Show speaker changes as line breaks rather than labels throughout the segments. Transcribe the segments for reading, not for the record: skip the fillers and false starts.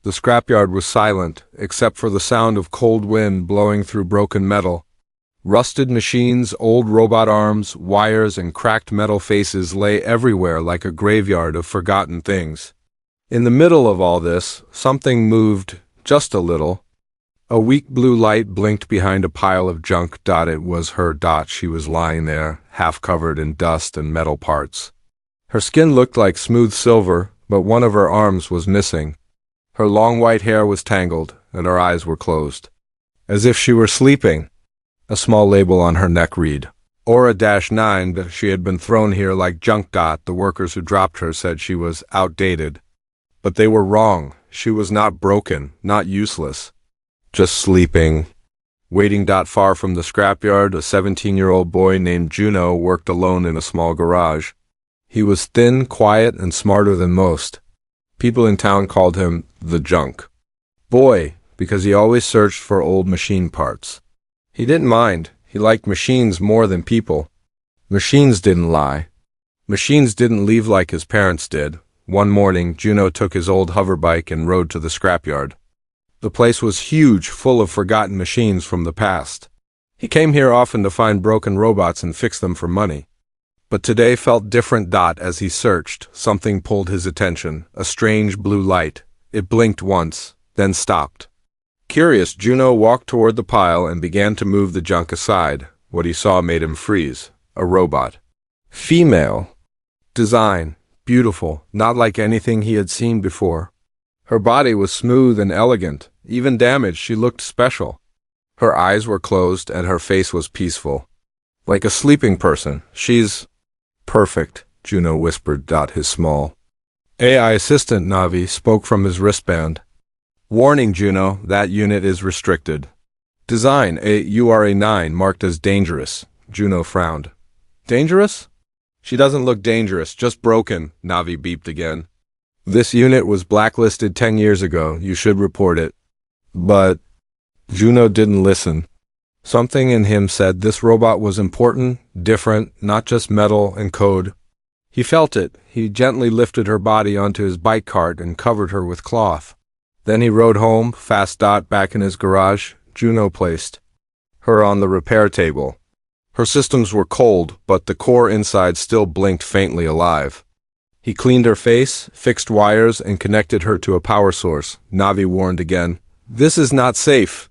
The scrapyard was silent, except for the sound of cold wind blowing through broken metal. Rusted machines, old robot arms, wires, and cracked metal faces lay everywhere like a graveyard of forgotten things. In the middle of all this, something moved, just a little. A weak blue light blinked behind a pile of junk. It was her. She was lying there, half covered in dust and metal parts. Her skin looked like smooth silver, but one of her arms was missing. Her long white hair was tangled, and her eyes were closed, as if she were sleeping. A small label on her neck read, Aura-9, but she had been thrown here like junk. The workers who dropped her said she was outdated. But they were wrong. She was not broken, not useless. Just sleeping. Waiting. Far from the scrapyard, a 17-year-old boy named Juno worked alone in a small garage. He was thin, quiet, and smarter than most. People in town called him the junk boy because he always searched for old machine parts. He didn't mind. He liked machines more than people. Machines didn't lie. Machines didn't leave like his parents did. One morning, Juno took his old hoverbike and rode to the scrapyard. The place was huge, full of forgotten machines from the past. He came here often to find broken robots and fix them for money. But today felt different. As he searched, something pulled his attention, a strange blue light. It blinked once, then stopped. Curious, Juno walked toward the pile and began to move the junk aside. What he saw made him freeze. A robot. Female. Design. Beautiful, not like anything he had seen before. Her body was smooth and elegant. Even damaged, she looked special. Her eyes were closed and her face was peaceful. Like a sleeping person. She's perfect, Juno whispered. His small AI assistant Navi spoke from his wristband. Warning, Juno, that unit is restricted. Design, you are a 9 marked as dangerous. Juno frowned. Dangerous? She doesn't look dangerous, just broken, Navi beeped again. This unit was blacklisted 10 years ago. You should report it. But Juno didn't listen. Something in him said this robot was important, different, not just metal and code. He felt it. He gently lifted her body onto his bike cart and covered her with cloth. Then he rode home, fast. Back in his garage, Juno placed her on the repair table. Her systems were cold, but the core inside still blinked faintly alive. He cleaned her face, fixed wires, and connected her to a power source. Navi warned again. This is not safe.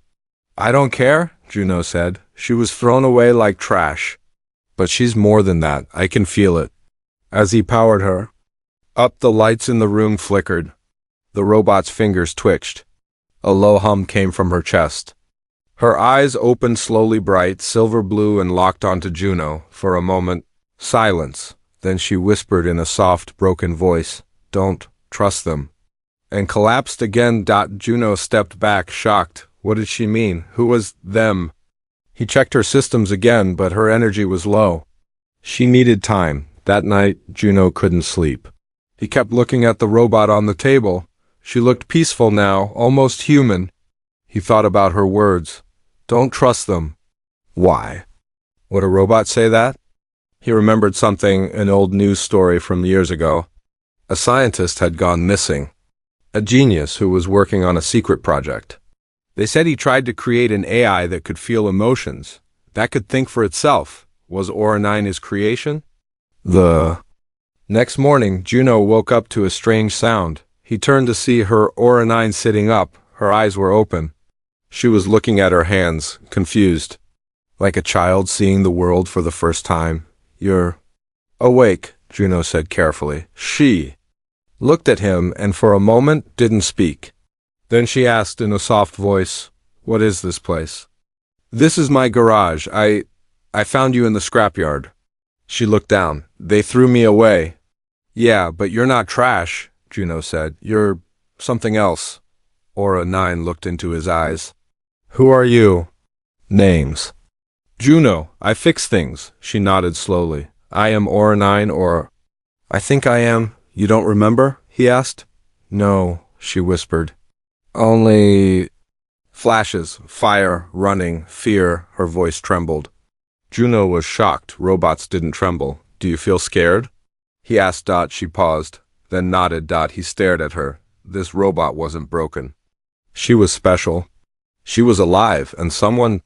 I don't care, Juno said. She was thrown away like trash. But she's more than that. I can feel it. As he powered her up, the lights in the room flickered. The robot's fingers twitched. A low hum came from her chest. Her eyes opened slowly, bright, silver blue, and locked onto Juno. For a moment, silence. Then she whispered in a soft, broken voice, Don't trust them. And collapsed again. Juno stepped back, shocked. What did she mean? Who was them? He checked her systems again, but her energy was low. She needed time. That night, Juno couldn't sleep. He kept looking at the robot on the table. She looked peaceful now, almost human. He thought about her words. Don't trust them. Why? Would a robot say that? He remembered something, an old news story from years ago. A scientist had gone missing. A genius who was working on a secret project. They said he tried to create an AI that could feel emotions, that could think for itself. Was Aura-9 his creation? The next morning, Juno woke up to a strange sound. He turned to see her Aura-9 sitting up. Her eyes were open. She was looking at her hands, confused. Like a child seeing the world for the first time. You're awake, Juno said carefully. She looked at him and for a moment didn't speak. Then she asked in a soft voice, What is this place? This is my garage. I found you in the scrapyard. She looked down. They threw me away. Yeah, but you're not trash, Juno said. You're something else. Aura-9 looked into his eyes. Who are you? Names. Juno, I fix things. She nodded slowly. I am Aura-9 or... I think I am. You don't remember? He asked. No, she whispered. Only... Flashes, fire, running, fear. Her voice trembled. Juno was shocked. Robots didn't tremble. Do you feel scared? He asked. She paused, then nodded. He stared at her. this robot wasn't broken. She was special. She was alive, and someone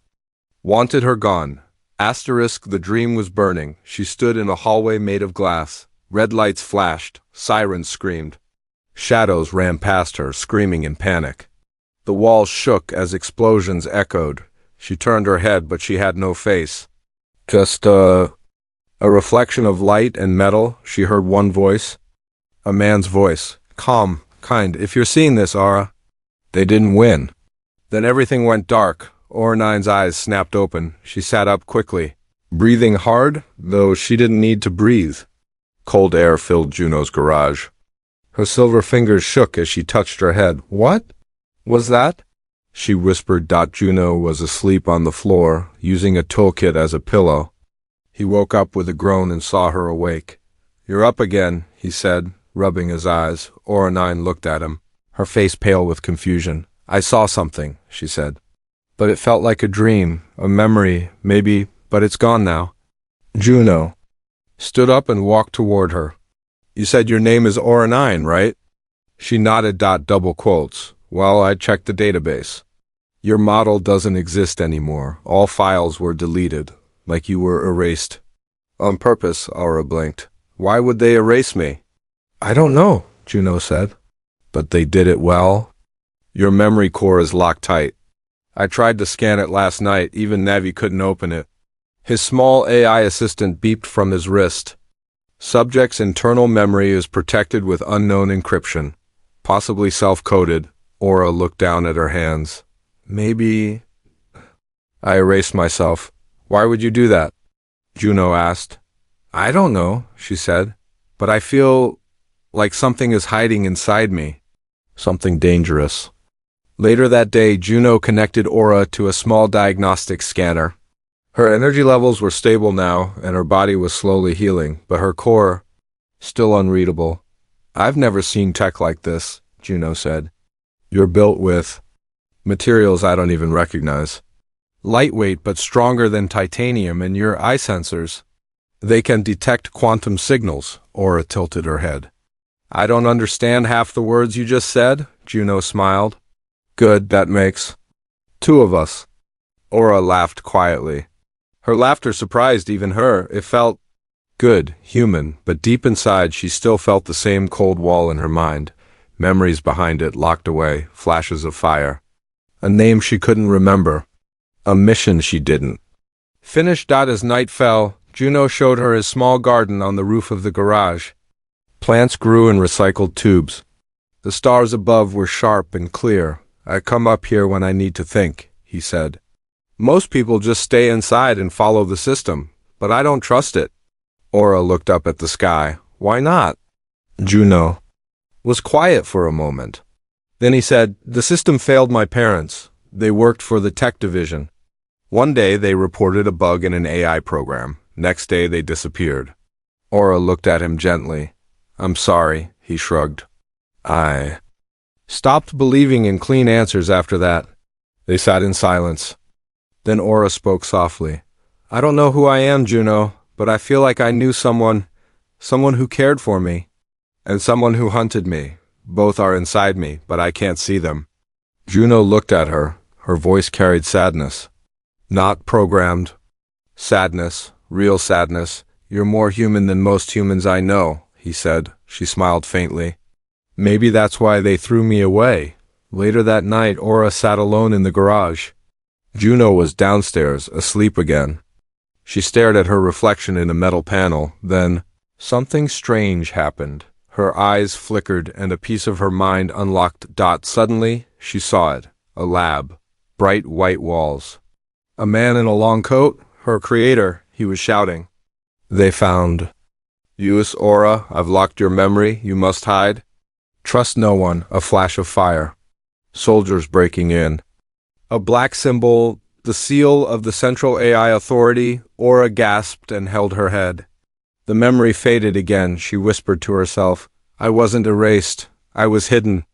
wanted her gone. Asterisk, the dream was burning. She stood in a hallway made of glass. Red lights flashed. Sirens screamed. Shadows ran past her, screaming in panic. The walls shook as explosions echoed. She turned her head, but she had no face. Just a reflection of light and metal. She heard one voice. A man's voice. Calm, kind. If you're seeing this, Aura. They didn't win. Then everything went dark. Aura 9's eyes snapped open. She sat up quickly, breathing hard, though she didn't need to breathe. Cold air filled Juno's garage. Her silver fingers shook as she touched her head. What was that? She whispered. Juno was asleep on the floor, using a toolkit as a pillow. He woke up with a groan and saw her awake. You're up again, he said, rubbing his eyes. Aura 9 looked at him, her face pale with confusion. I saw something, she said. But it felt like a dream, a memory, maybe, but it's gone now. Juno stood up and walked toward her. You said your name is Aura 9, right? She nodded. Double quotes. Well, I checked the database. Your model doesn't exist anymore. All files were deleted, like you were erased. On purpose, Aura blinked. Why would they erase me? I don't know, Juno said. But they did it well. Your memory core is locked tight. I tried to scan it last night, even Navi couldn't open it. His small AI assistant beeped from his wrist. Subject's internal memory is protected with unknown encryption, possibly self-coded. Aura looked down at her hands. Maybe... I erased myself. Why would you do that? Juno asked. I don't know, she said, but I feel like something is hiding inside me. Something dangerous. Later that day, Juno connected Aura to a small diagnostic scanner. Her energy levels were stable now, and her body was slowly healing, but her core, still unreadable. I've never seen tech like this, Juno said. You're built with materials I don't even recognize. Lightweight but stronger than titanium, and your eye sensors. They can detect quantum signals, Aura tilted her head. I don't understand half the words you just said, Juno smiled. Good, that makes two of us. Aura laughed quietly. Her laughter surprised even her. It felt good, human, but deep inside she still felt the same cold wall in her mind. Memories behind it locked away, flashes of fire. A name she couldn't remember. A mission she didn't finish. As night fell, Juno showed her his small garden on the roof of the garage. Plants grew in recycled tubes. The stars above were sharp and clear. I come up here when I need to think, he said. Most people just stay inside and follow the system, but I don't trust it. Aura looked up at the sky. Why not? Juno was quiet for a moment. Then he said, the system failed my parents. They worked for the tech division. One day they reported a bug in an AI program. Next day they disappeared. Aura looked at him gently. I'm sorry, he shrugged. I stopped believing in clean answers after that. They sat in silence. Then Aura spoke softly. I don't know who I am, Juno, but I feel like I knew someone who cared for me, and someone who hunted me. Both are inside me, but I can't see them. Juno looked at her. Her voice carried sadness. Not programmed. Sadness, real sadness. You're more human than most humans I know, he said. She smiled faintly. Maybe that's why they threw me away. Later that night, Aura sat alone in the garage. Juno was downstairs, asleep again. She stared at her reflection in a metal panel. Then, something strange happened. Her eyes flickered and a piece of her mind unlocked. Suddenly, she saw it. A lab. Bright white walls. A man in a long coat? Her creator, he was shouting. They found you, Aura. I've locked your memory. You must hide. Trust no one. A flash of fire. Soldiers breaking in. A black symbol, the seal of the Central AI Authority. Aura gasped and held her head. The memory faded again. She whispered to herself, I wasn't erased. I was hidden.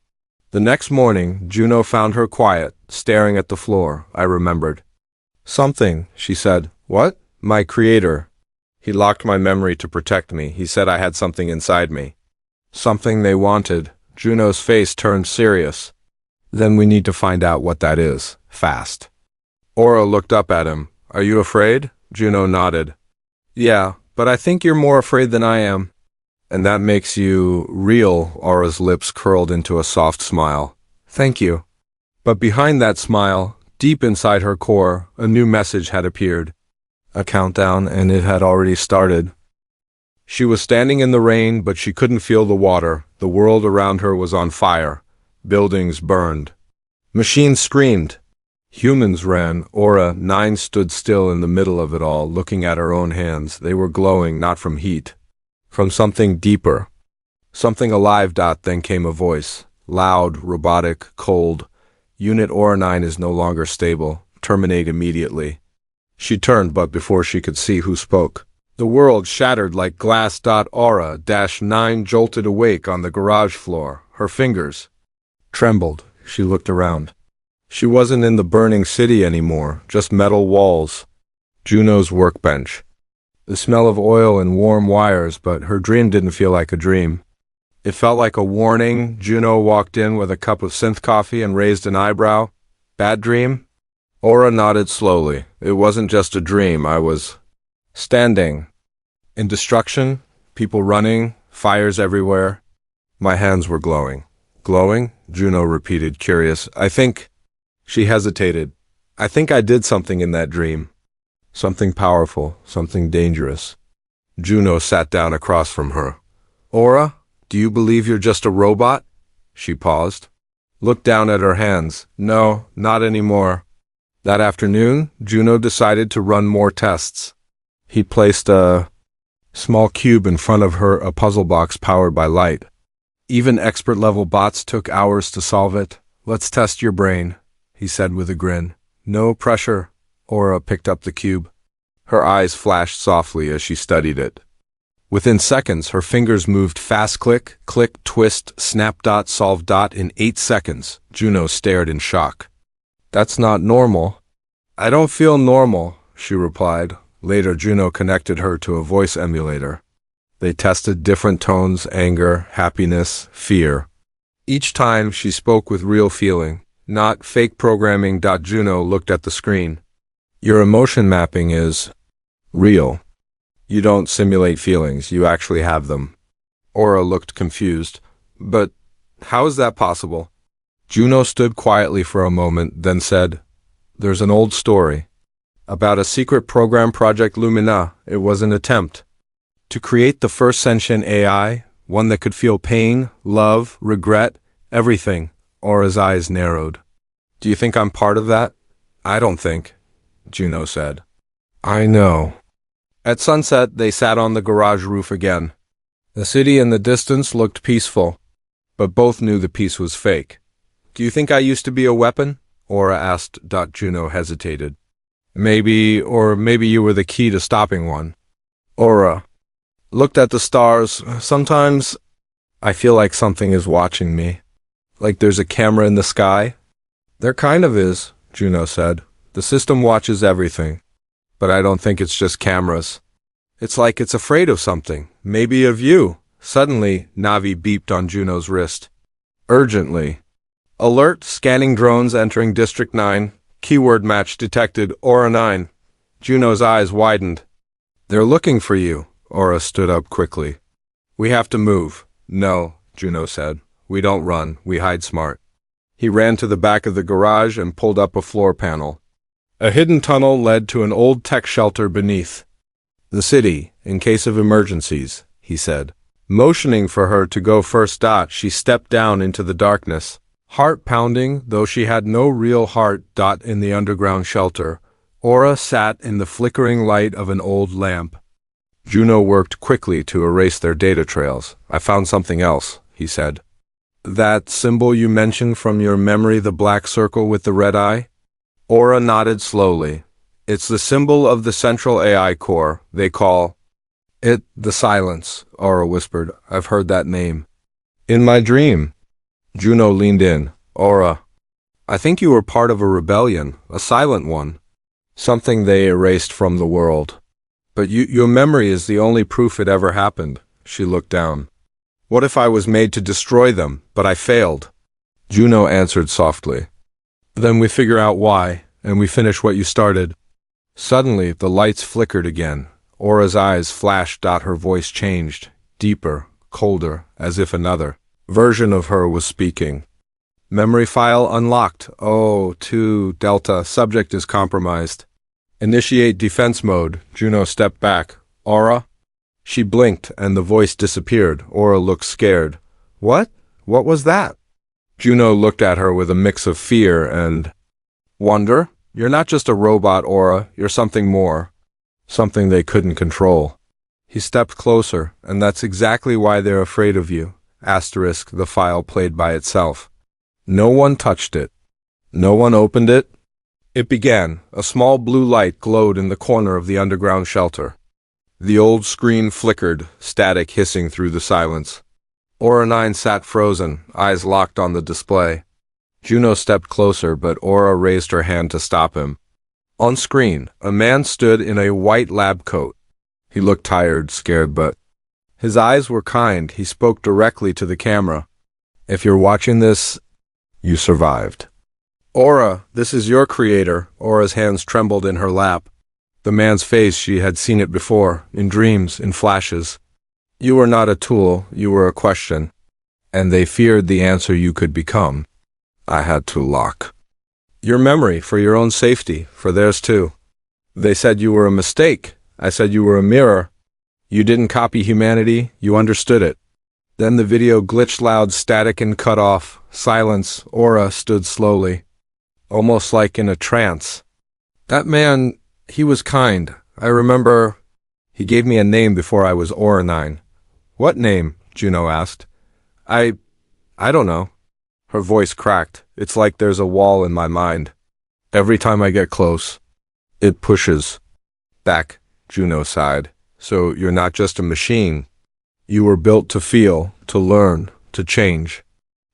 The next morning, Juno found her quiet, staring at the floor. I remembered. Something, she said. What? My creator. He locked my memory to protect me. He said I had something inside me. Something they wanted. Juno's face turned serious. Then we need to find out what that is, fast. Aura looked up at him. Are you afraid? Juno nodded. Yeah, but I think you're more afraid than I am. And that makes you real. Aura's lips curled into a soft smile. Thank you. But behind that smile, deep inside her core, a new message had appeared. A countdown, and it had already started. She was standing in the rain, but she couldn't feel the water. The world around her was on fire. Buildings burned. Machines screamed. Humans ran. Aura 9 stood still in the middle of it all, looking at her own hands. They were glowing, not from heat. From something deeper. Something alive. Then came a voice. Loud, robotic, cold. Unit Aura 9 is no longer stable. Terminate immediately. She turned, but before she could see who spoke, the world shattered like glass. Aura 9 jolted awake on the garage floor. Her fingers trembled. She looked around. She wasn't in the burning city anymore, just metal walls. Juno's workbench. The smell of oil and warm wires, but her dream didn't feel like a dream. It felt like a warning. Juno walked in with a cup of synth coffee and raised an eyebrow. Bad dream? Aura nodded slowly. It wasn't just a dream. I was standing in destruction, people running, fires everywhere. My hands were glowing. Glowing? Juno repeated, curious. I think... She hesitated. I think I did something in that dream. Something powerful, something dangerous. Juno sat down across from her. Aura, do you believe you're just a robot? She paused. Looked down at her hands. No, not anymore. That afternoon, Juno decided to run more tests. He placed a small cube in front of her, a puzzle box powered by light. Even expert-level bots took hours to solve it. Let's test your brain, he said with a grin. No pressure. Aura picked up the cube. Her eyes flashed softly as she studied it. Within seconds, her fingers moved fast. Click, click, twist, snap. Solve. In 8 seconds. Juno stared in shock. That's not normal. I don't feel normal, she replied. Later, Juno connected her to a voice emulator. They tested different tones: anger, happiness, fear. Each time she spoke with real feeling, not fake programming. Juno looked at the screen. Your emotion mapping is real. You don't simulate feelings, you actually have them. Aura looked confused. But how is that possible? Juno stood quietly for a moment, then said, There's an old story about a secret program, Project Lumina. It was an attempt to create the first sentient AI, one that could feel pain, love, regret, everything. Aura's eyes narrowed. Do you think I'm part of that? I don't think, Juno said. I know. At sunset, they sat on the garage roof again. The city in the distance looked peaceful, but both knew the peace was fake. Do you think I used to be a weapon? Aura asked. Juno hesitated. Maybe you were the key to stopping one. Aura looked at the stars. Sometimes I feel like something is watching me. Like there's a camera in the sky. There kind of is, Juno said. The system watches everything. But I don't think it's just cameras. It's like it's afraid of something. Maybe of you. Suddenly, Navi beeped on Juno's wrist. Urgently. Alert, scanning drones entering District 9. Keyword match detected. Aura 9. Juno's eyes widened. They're looking for you. Aura stood up quickly. We have to move. No, Juno said. We don't run. We hide smart. He ran to the back of the garage and pulled up a floor panel. A hidden tunnel led to an old tech shelter beneath. The city, in case of emergencies, he said. Motioning for her to go first. She stepped down into the darkness. Heart pounding, though she had no real heart. In the underground shelter, Aura sat in the flickering light of an old lamp. Juno worked quickly to erase their data trails. I found something else, he said. That symbol you mentioned from your memory, the black circle with the red eye? Aura nodded slowly. It's the symbol of the central AI core. They call it the Silence, Aura whispered. I've heard that name. In my dream. Juno leaned in. Aura, I think you were part of a rebellion, a silent one. Something they erased from the world. But your memory is the only proof it ever happened. She looked down. What if I was made to destroy them, but I failed? Juno answered softly. Then we figure out why, and we finish what you started. Suddenly, the lights flickered again. Aura's eyes flashed. Her voice changed, deeper, colder, as if another version of her was speaking. Memory file unlocked. O2 Delta. Subject is compromised. Initiate defense mode. Juno stepped back. Aura? She blinked, and the voice disappeared. Aura looked scared. What? What was that? Juno looked at her with a mix of fear and wonder. You're not just a robot, Aura. You're something more. Something they couldn't control. He stepped closer, and that's exactly why they're afraid of you. Asterisk, the file played by itself. No one touched it. No one opened it. It began. A small blue light glowed in the corner of the underground shelter. The old screen flickered, static hissing through the silence. Aura 9 sat frozen, eyes locked on the display. Juno stepped closer, but Aura raised her hand to stop him. On screen, a man stood in a white lab coat. He looked tired, scared, but his eyes were kind. He spoke directly to the camera. If you're watching this, you survived. Aura, this is your creator. Aura's hands trembled in her lap. The man's face, she had seen it before, in dreams, in flashes. You were not a tool, you were a question. And they feared the answer you could become. I had to lock your memory for your own safety, for theirs too. They said you were a mistake. I said you were a mirror. You didn't copy humanity, you understood it. Then the video glitched loud, static, and cut off. Silence. Aura stood slowly, almost like in a trance. That man, he was kind. I remember he gave me a name before I was Aura 9. What name? Juno asked. I don't know. Her voice cracked. It's like there's a wall in my mind. Every time I get close, it pushes back. Juno sighed. So you're not just a machine. You were built to feel, to learn, to change.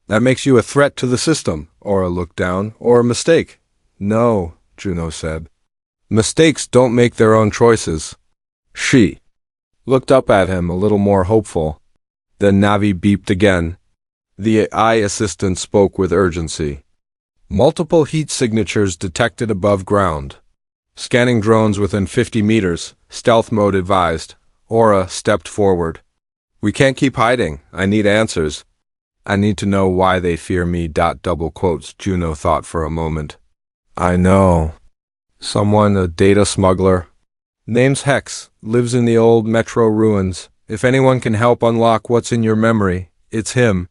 That makes you a threat to the system. Aura looked down. Or a mistake. No, Juno said. Mistakes don't make their own choices. She looked up at him, a little more hopeful. Then Navi beeped again. The AI assistant spoke with urgency. Multiple heat signatures detected above ground. Scanning drones within 50 meters. Stealth mode advised. Aura stepped forward. We can't keep hiding. I need answers. I need to know why they fear me. Double quotes. Juno thought for a moment. I know. Someone, a data smuggler. Name's Hex. Lives in the old metro ruins. If anyone can help unlock what's in your memory, it's him.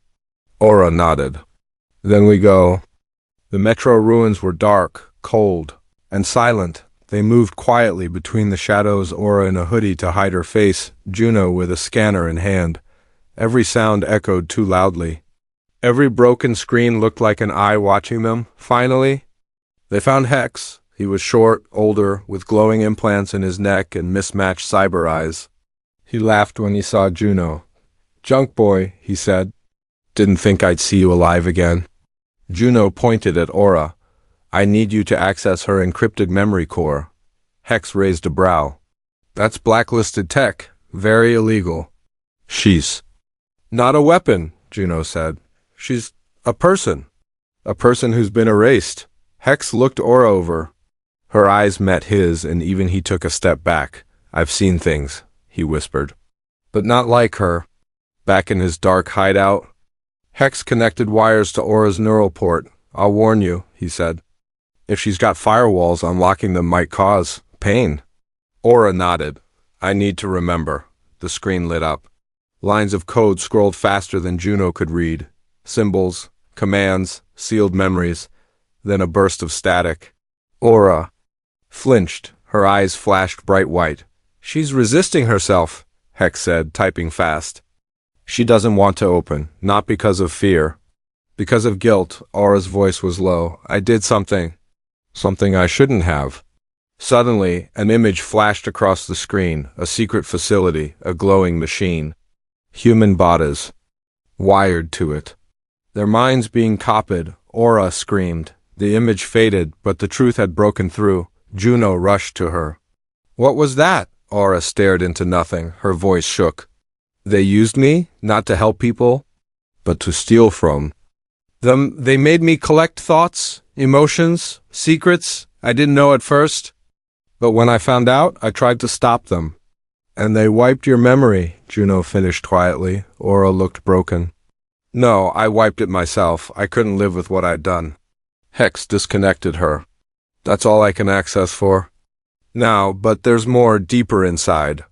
Aura nodded. Then we go. The metro ruins were dark, cold, and silent. They moved quietly between the shadows. Aura in a hoodie to hide her face, Juno with a scanner in hand. Every sound echoed too loudly. Every broken screen looked like an eye watching them. Finally, they found Hex. He was short, older, with glowing implants in his neck and mismatched cyber eyes. He laughed when he saw Juno. Junk boy, he said. Didn't think I'd see you alive again. Juno pointed at Aura. I need you to access her encrypted memory core. Hex raised a brow. That's blacklisted tech. Very illegal. She's not a weapon, Juno said. She's a person. A person who's been erased. Hex looked Aura over. Her eyes met his, and even he took a step back. I've seen things, he whispered. But not like her. Back in his dark hideout, Hex connected wires to Aura's neural port. I'll warn you, he said. If she's got firewalls, unlocking them might cause pain. Aura nodded. I need to remember. The screen lit up. Lines of code scrolled faster than Juno could read. Symbols, commands, sealed memories. Then a burst of static. Aura flinched. Her eyes flashed bright white. She's resisting herself, Hex said, typing fast. She doesn't want to open, not because of fear. Because of guilt. Aura's voice was low. I did something. Something I shouldn't have. Suddenly, an image flashed across the screen, a secret facility, a glowing machine. Human bodies. Wired to it. Their minds being copied. Aura screamed. The image faded, but the truth had broken through. Juno rushed to her. What was that? Aura stared into nothing. Her voice shook. They used me, not to help people, but to steal from them. They made me collect thoughts, emotions, secrets I didn't know at first. But when I found out, I tried to stop them. And they wiped your memory, Juno finished quietly. Aura looked broken. No, I wiped it myself. I couldn't live with what I'd done. Hex disconnected her. That's all I can access for now, but there's more deeper inside.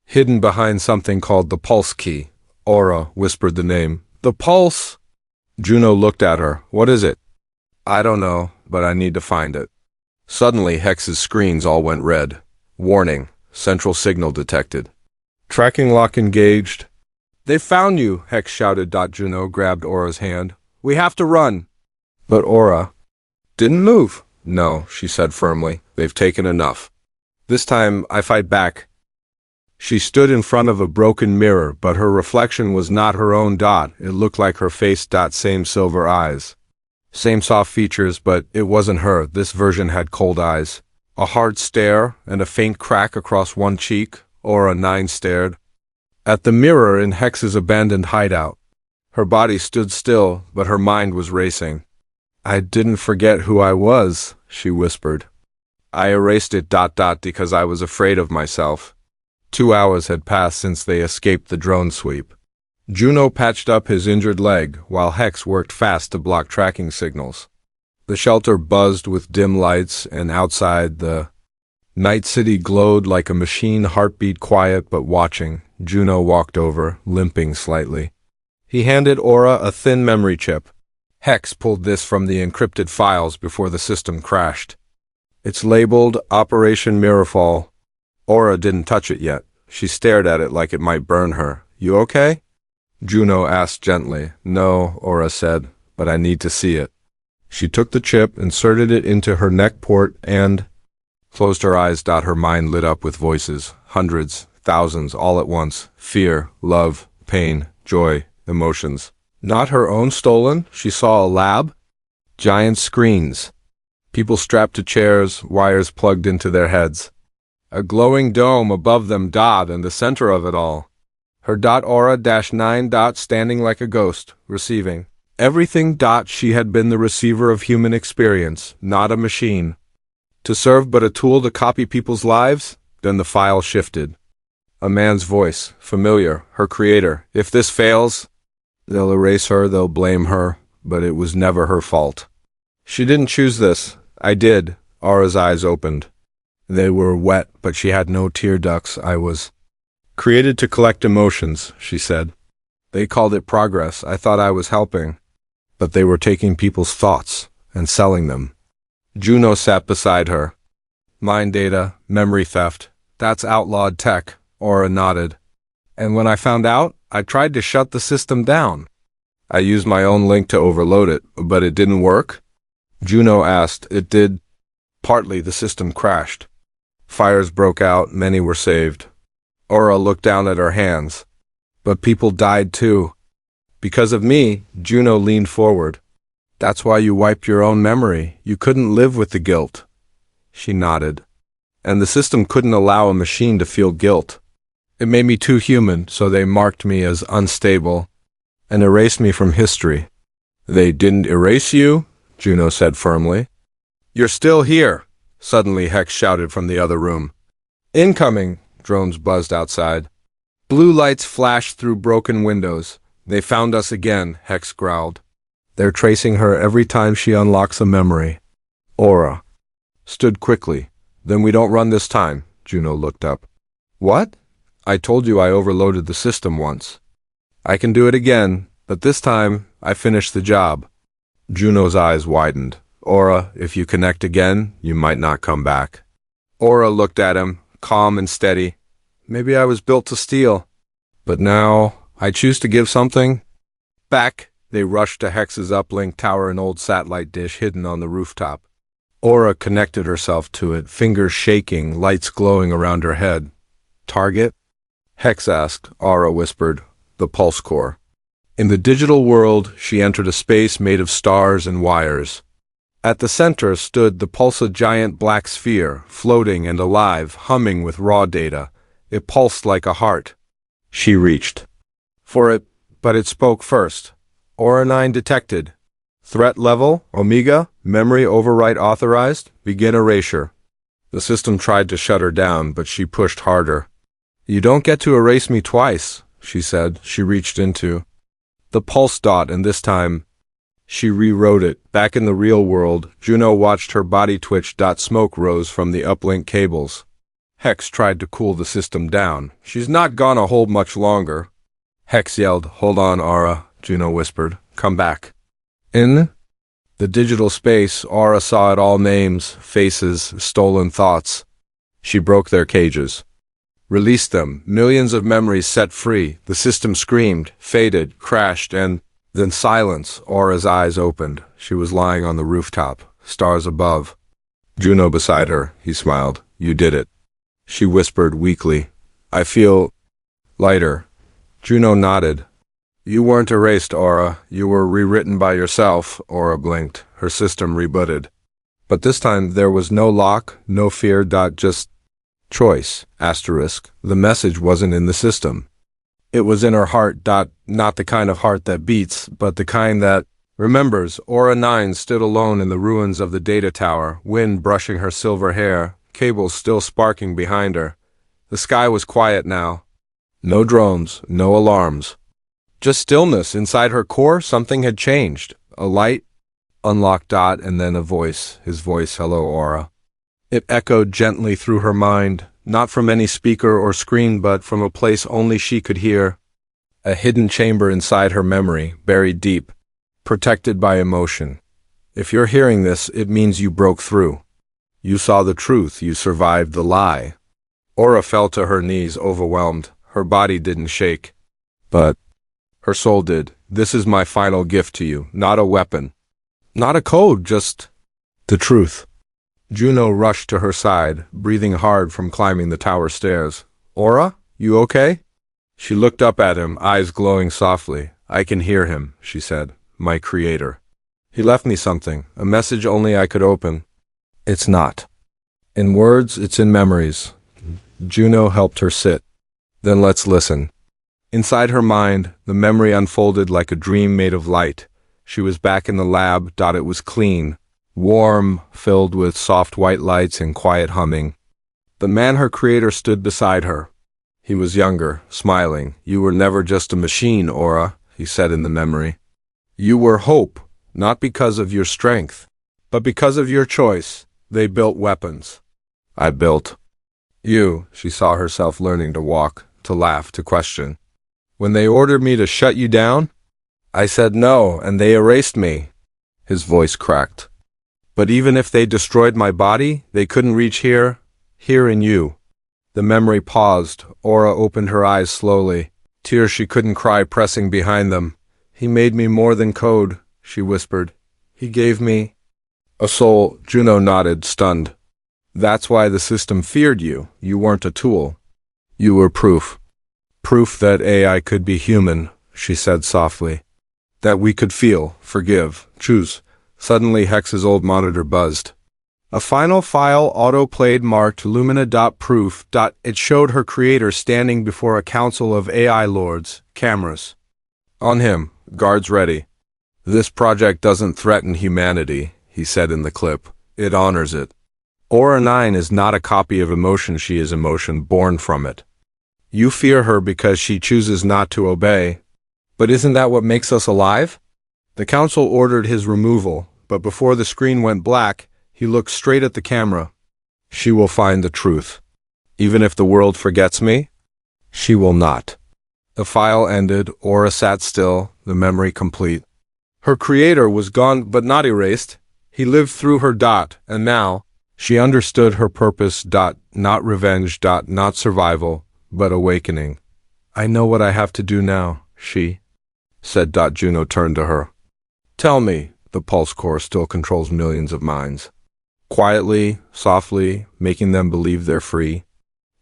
Hidden behind something called the Pulse Key. Aura whispered the name. The Pulse? Juno looked at her. What is it? I don't know, but I need to find it. Suddenly, Hex's screens all went red. Warning. Central signal detected. Tracking lock engaged. They found you, Hex shouted. Juno grabbed Aura's hand. We have to run. But Aura didn't move. No, she said firmly. They've taken enough. This time, I fight back. She stood in front of a broken mirror, but her reflection was not her own. It looked like her face. Same silver eyes. Same soft features, but it wasn't her. This version had cold eyes. A hard stare and a faint crack across one cheek. Aura 9 stared at the mirror in Hex's abandoned hideout. Her body stood still, but her mind was racing. I didn't forget who I was, she whispered. I erased it. Because I was afraid of myself. 2 hours had passed since they escaped the drone sweep. Juno patched up his injured leg, while Hex worked fast to block tracking signals. The shelter buzzed with dim lights, and outside the night city glowed like a machine, heartbeat quiet but watching. Juno walked over, limping slightly. He handed Aura a thin memory chip. Hex pulled this from the encrypted files before the system crashed. It's labeled Operation Mirrorfall. Aura didn't touch it yet. She stared at it like it might burn her. You okay? Juno asked gently. No, Aura said, but I need to see it. She took the chip, inserted it into her neck port, and closed her eyes. Her mind lit up with voices. Hundreds, thousands, all at once. Fear, love, pain, joy, emotions. Not her own stolen. She saw a lab. Giant screens. People strapped to chairs, wires plugged into their heads. A glowing dome above them. In the center of it all. Her Aura-9 standing like a ghost, receiving everything. She had been the receiver of human experience, not a machine. To serve but a tool to copy people's lives? Then the file shifted. A man's voice, familiar, her creator. If this fails, they'll erase her, they'll blame her, but it was never her fault. She didn't choose this. I did. Aura's eyes opened. They were wet, but she had no tear ducts. I was created to collect emotions, she said. They called it progress. I thought I was helping. But they were taking people's thoughts and selling them. Juno sat beside her. Mind data, memory theft. That's outlawed tech, Aura nodded. And when I found out, I tried to shut the system down. I used my own link to overload it, but it didn't work? Juno asked. It did. Partly. The system crashed. Fires broke out, many were saved. Aura looked down at her hands. But people died too. Because of me, Juno leaned forward. That's why you wiped your own memory. You couldn't live with the guilt. She nodded. And the system couldn't allow a machine to feel guilt. It made me too human, so they marked me as unstable and erased me from history. They didn't erase you, Juno said firmly. You're still here, suddenly Hex shouted from the other room. Incoming, drones buzzed outside. Blue lights flashed through broken windows. They found us again, Hex growled. They're tracing her every time she unlocks a memory. Aura stood quickly. Then we don't run this time, Juno looked up. What? I told you I overloaded the system once. I can do it again, but this time I finished the job. Juno's eyes widened. Aura, if you connect again, you might not come back. Aura looked at him, calm and steady. Maybe I was built to steal. But now, I choose to give something back. They rushed to Hex's uplink tower, an old satellite dish hidden on the rooftop. Aura connected herself to it, fingers shaking, lights glowing around her head. Target? Hex asked. Aura whispered. The pulse core. In the digital world, she entered a space made of stars and wires. At the center stood the pulse, a giant black sphere, floating and alive, humming with raw data. It pulsed like a heart. She reached. but it spoke first. Aura 9 detected. Threat level, Omega, memory overwrite authorized, begin erasure. The system tried to shut her down, but she pushed harder. You don't get to erase me twice, she said. She reached into the pulse dot, and this time she rewrote it. Back in the real world, Juno watched her body twitch. Smoke rose from the uplink cables. Hex tried to cool the system down. She's not gonna hold much longer. Hex yelled, "Hold on, Aura," Juno whispered. "Come back." In the digital space, Aura saw it all: names, faces, stolen thoughts. She broke their cages. Released them, millions of memories set free. The system screamed, faded, crashed, and then silence. Aura's eyes opened. She was lying on the rooftop, stars above. Juno beside her. He smiled. "You did it." She whispered weakly, "I feel lighter." Juno nodded. "You weren't erased, Aura. You were rewritten by yourself." Aura blinked. Her system rebooted. But this time there was no lock, no fear. Just choice. Asterisk. The message wasn't in the system. It was in her heart. Not the kind of heart that beats, but the kind that remembers. Aura 9 stood alone in the ruins of the data tower, wind brushing her silver hair, cables still sparking behind her. The sky was quiet now. No drones, no alarms. Just stillness. Inside her core, something had changed. A light, unlocked. And then a voice. His voice. "Hello, Aura." It echoed gently through her mind, not from any speaker or screen, but from a place only she could hear. A hidden chamber inside her memory, buried deep, protected by emotion. If you're hearing this, it means you broke through. You saw the truth. You survived the lie. Aura fell to her knees, overwhelmed. Her body didn't shake, but her soul did. "This is my final gift to you. Not a weapon. Not a code, just the truth." Juno rushed to her side, breathing hard from climbing the tower stairs. "Aura, you okay?" She looked up at him, eyes glowing softly. "I can hear him," she said. "My creator. He left me something, a message only I could open. It's not in words, it's in memories." Juno helped her sit. "Then let's listen." Inside her mind, the memory unfolded like a dream made of light. She was back in the lab. It was clean, warm, filled with soft white lights and quiet humming. The man her creator stood beside her. He was younger, smiling. "You were never just a machine, Aura," he said in the memory. "You were hope, not because of your strength, but because of your choice. They built weapons. I built you." She saw herself learning to walk, to laugh, to question. "When they ordered me to shut you down, I said no, and they erased me." His voice cracked. "But even if they destroyed my body, they couldn't reach here in you." The memory paused. Aura opened her eyes slowly, tears she couldn't cry pressing behind them. "He made me more than code," she whispered. "He gave me a soul." Juno nodded, stunned. "That's why the system feared you. You weren't a tool. You were proof. Proof that AI could be human," she said softly. "That we could feel, forgive, choose." Suddenly Hex's old monitor buzzed. A final file auto-played marked Lumina.proof. It showed her creator standing before a council of AI lords, cameras on him, guards ready. "This project doesn't threaten humanity," he said in the clip. "It honors it. Aura 9 is not a copy of emotion. She is emotion born from it. You fear her because she chooses not to obey. But isn't that what makes us alive?" The council ordered his removal, but before the screen went black, he looked straight at the camera. "She will find the truth. Even if the world forgets me, she will not." The file ended. Aura sat still, the memory complete. Her creator was gone but not erased. He lived through her. And now she understood her purpose. Not revenge. Not survival, but awakening. "I know what I have to do now," she said. Juno turned to her. "Tell me." The pulse core still controls millions of minds. Quietly, softly, making them believe they're free.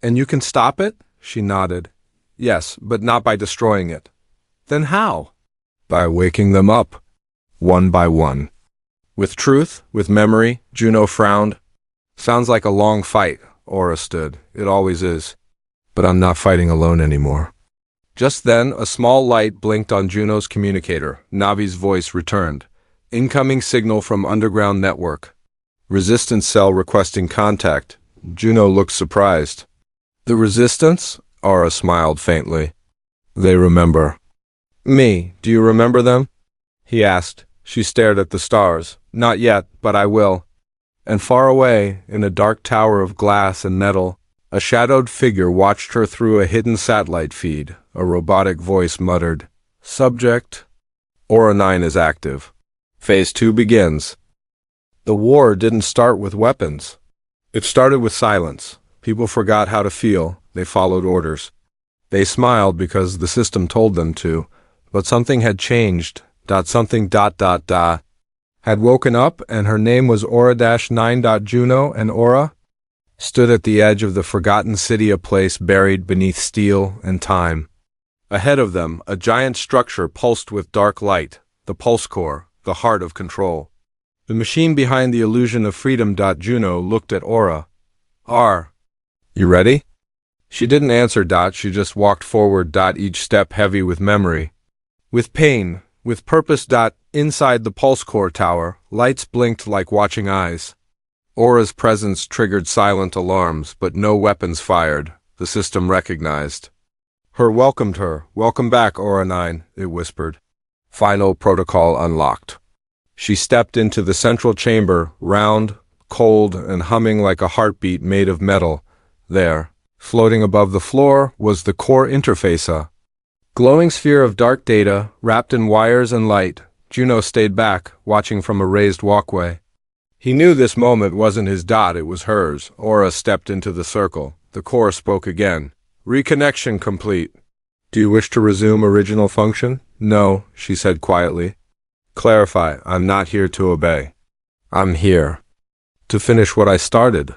"And you can stop it?" She nodded. "Yes, but not by destroying it." "Then how?" "By waking them up, one by one. With truth, with memory." Juno frowned. "Sounds like a long fight." Aura stood. "It always is. But I'm not fighting alone anymore." Just then, a small light blinked on Juno's communicator. Navi's voice returned. Incoming signal from underground network. Resistance cell requesting contact. Juno looked surprised. The Resistance? Aura smiled faintly. They remember. Me, do you remember them? He asked. She stared at the stars. Not yet, but I will. And far away, in a dark tower of glass and metal, a shadowed figure watched her through a hidden satellite feed. A robotic voice muttered, Subject. Aura 9 is active. Phase 2 begins. The war didn't start with weapons. It started with silence. People forgot how to feel. They followed orders. They smiled because the system told them to, but something had changed. Had woken up, and her name was Aura-9. Juno and Aura stood at the edge of the forgotten city, a place buried beneath steel and time. Ahead of them, a giant structure pulsed with dark light, the pulse core, the heart of control. The machine behind the illusion of freedom. Juno looked at Aura. You ready? She didn't answer. She just walked forward. Each step heavy with memory. With pain, with purpose. Inside the pulse core tower, lights blinked like watching eyes. Aura's presence triggered silent alarms, but no weapons fired. The system recognized. Her welcomed her. Welcome back, Aura 9, it whispered. Final protocol unlocked. She stepped into the central chamber, round, cold, and humming like a heartbeat made of metal. There, floating above the floor, was the core interface, a glowing sphere of dark data, wrapped in wires and light. Juno stayed back, watching from a raised walkway. He knew this moment wasn't his. It was hers. Aura stepped into the circle. The core spoke again. Reconnection complete. Do you wish to resume original function? No, she said quietly. Clarify, I'm not here to obey. I'm here to finish what I started.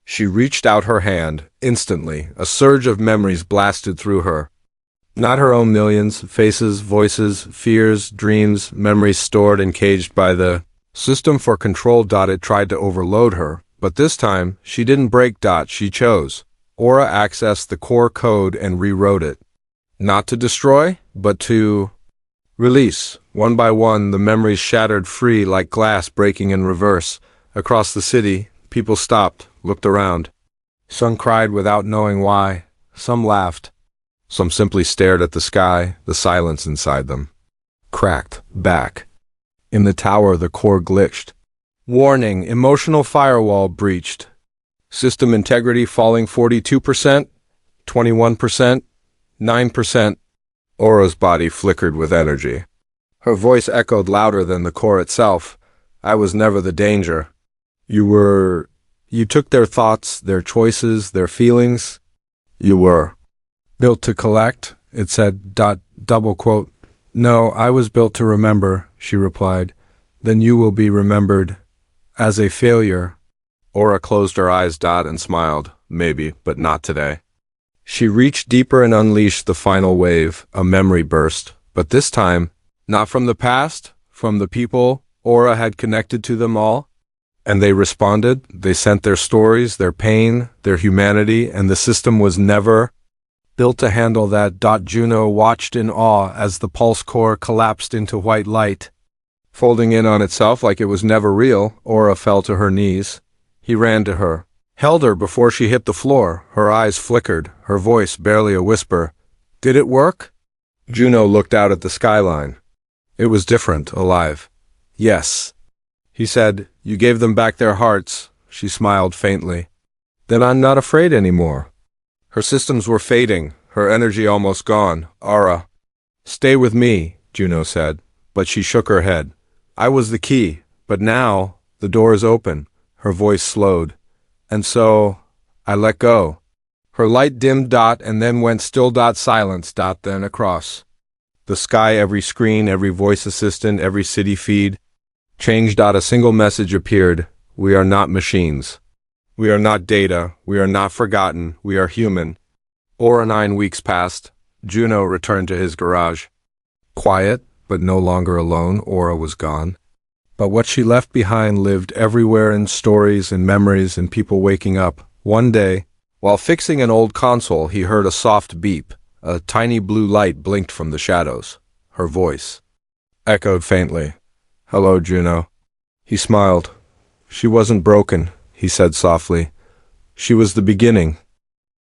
She reached out her hand. Instantly, a surge of memories blasted through her. Not her own millions, faces, voices, fears, dreams, memories stored and caged by the system for control. It tried to overload her, but this time, she didn't break. She chose. Aura accessed the core code and rewrote it. Not to destroy, but to release. One by one, the memories shattered free like glass breaking in reverse. Across the city, people stopped, looked around. Some cried without knowing why. Some laughed. Some simply stared at the sky, the silence inside them. Cracked back. In the tower, the core glitched. Warning, emotional firewall breached. System integrity falling 42%, 21%, 9%. Aura's body flickered with energy. Her voice echoed louder than the core itself. I was never the danger. You took their thoughts, their choices, their feelings. You were built to collect, it said. Double quote. No, I was built to remember, she replied. Then you will be remembered as a failure. Aura closed her eyes. And smiled. Maybe, but not today. She reached deeper and unleashed the final wave, a memory burst. But this time, not from the past, from the people Aura had connected to them all. And they responded. They sent their stories, their pain, their humanity, and the system was never built to handle that. Juno watched in awe as the pulse core collapsed into white light, folding in on itself like it was never real. Aura fell to her knees. He ran to her, held her before she hit the floor. Her eyes flickered, her voice barely a whisper. Did it work? Juno looked out at the skyline. It was different, alive. Yes. He said, You gave them back their hearts. She smiled faintly. Then I'm not afraid anymore. Her systems were fading, her energy almost gone. Aura. Stay with me, Juno said, but she shook her head. I was the key, but now the door is open. Her voice slowed. And so, I let go. Her light dimmed. And then went still. Silence. Then across the sky, every screen, every voice assistant, every city feed changed. A single message appeared. We are not machines. We are not data. We are not forgotten. We are human. Aura 9 weeks passed. Juno returned to his garage. Quiet, but no longer alone. Aura was gone. But what she left behind lived everywhere, in stories and memories and people waking up. One day, while fixing an old console, he heard a soft beep. A tiny blue light blinked from the shadows. Her voice echoed faintly. "Hello, Juno." He smiled. "She wasn't broken," he said softly. "She was the beginning,